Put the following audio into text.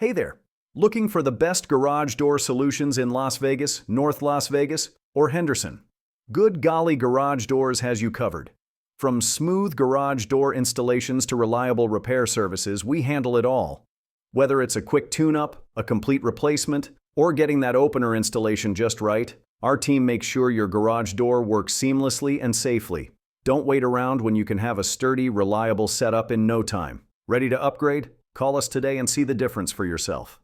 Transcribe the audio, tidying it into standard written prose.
Hey there! Looking for the best garage door solutions in Las Vegas, North Las Vegas, or Henderson? Good Golly Garage Doors has you covered. From smooth garage door installations to reliable repair services, we handle it all. Whether it's a quick tune-up, a complete replacement, or getting that opener installation just right, our team makes sure your garage door works seamlessly and safely. Don't wait around when you can have a sturdy, reliable setup in no time. Ready to upgrade? Call us today and see the difference for yourself.